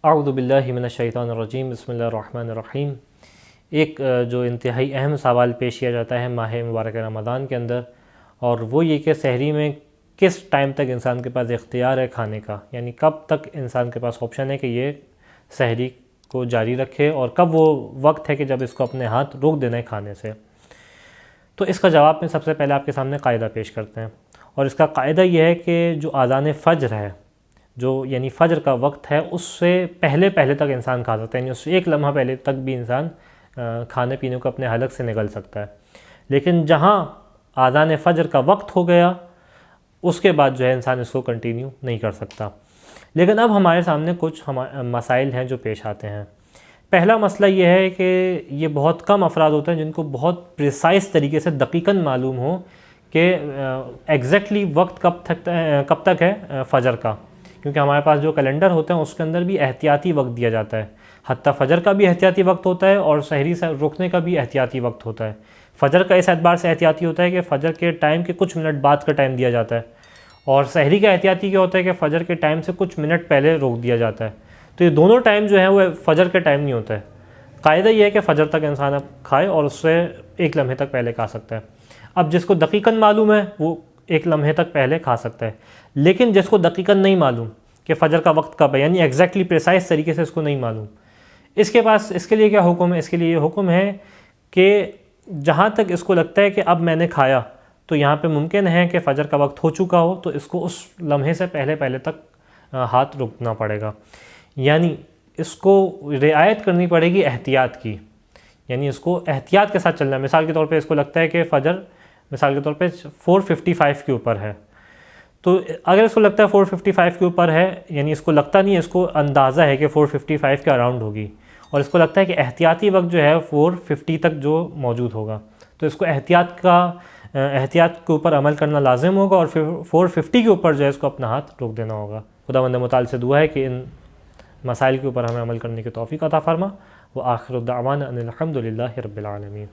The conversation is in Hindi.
अऊज़ु बिल्लाहि मिनश्शैतानिर्रजीम बिस्मिल्लाहिर्रहमानिर्रहीम। एक जो इंतहाई अहम सवाल पेश किया जाता है माह मुबारक रमज़ान के अंदर, और वो ये कि सहरी में किस टाइम तक इंसान के पास इख्तियार है खाने का, यानी कब तक इंसान के पास ऑप्शन है कि ये सहरी को जारी रखे और कब वो वक्त है कि जब इसको अपने हाथ रोक देना है खाने से। तो इसका जवाब में सबसे पहले आपके सामने कायदा पेश करते हैं, और इसका कायदा ये है कि जो आज़ान फ़ज्र है, जो यानी फ़ज्र का वक्त है, उससे पहले पहले तक इंसान खा सकता है, यानी उससे एक लम्हा पहले तक भी इंसान खाने पीने को अपने हलक से निगल सकता है। लेकिन जहाँ आज़ान फ़ज्र का वक्त हो गया, उसके बाद जो है इंसान इसको कंटिन्यू नहीं कर सकता। लेकिन अब हमारे सामने कुछ मसाइल हैं जो पेश आते हैं। पहला मसला ये है कि ये बहुत कम अफराद होते हैं जिनको बहुत प्रिसाइस तरीके से दकीकन मालूम हो कि एग्जैक्टली वक्त कब तक है फ़जर का, क्योंकि हमारे पास जो कैलेंडर होते हैं उसके अंदर भी एहतियाती वक्त दिया जाता है। हत्ता फ़जर का भी एहतियाती वक्त होता है और सहरी से रुकने का भी एहतियाती वक्त होता है। फ़जर का इस एतबार से एहतियाती होता है कि फ़जर के टाइम के कुछ मिनट बाद का टाइम दिया जाता है, और सहरी का एहतियाती क्या होता है कि फ़जर के टाइम से कुछ मिनट पहले रोक दिया जाता है। तो ये दोनों टाइम जो है वो फ़जर के टाइम नहीं होता है। कायदा ये है कि फ़जर तक इंसान अब खाए और उससे एक लम्हे तक पहले खा सकता है। अब जिसको दकीकन मालूम है वो एक लम्हे तक पहले खा सकता है, लेकिन जिसको दकीकन नहीं मालूम कि फ़जर का वक्त कब है, यानी एग्जैक्टली प्रिसाइज तरीके से इसको नहीं मालूम, इसके लिए क्या हुक्म है? इसके लिए ये हुक्म है कि जहाँ तक इसको लगता है कि अब मैंने खाया तो यहाँ पे मुमकिन है कि फ़जर का वक्त हो चुका हो, तो इसको उस लम्हे से पहले पहले तक हाथ रुकना पड़ेगा। यानी इसको रियायत करनी पड़ेगी एहतियात की, यानी इसको एहतियात के साथ चलना है। मिसाल के तौर पे इसको लगता है कि फ़जर मिसाल के तौर पे 4:55 के ऊपर है, तो अगर इसको लगता है 4:55 के ऊपर है, यानी इसको लगता नहीं है, इसको अंदाज़ा है कि 4:55 के अराउंड होगी, और इसको लगता है कि एहतियाती वक्त जो है 4:50 तक जो मौजूद होगा, तो इसको एहतियात के ऊपर अमल करना लाजिम होगा, और फिर 4:50 के ऊपर जो है इसको अपना हाथ रोक देना होगा। खुदावंद मुताल से दुआ है कि इन मसाइल के ऊपर हमें अमल करने की तौफीक अता फरमा। व आखिर दावाना अनिल हम्दुलिल्लाहि रब्बिल आलमीन।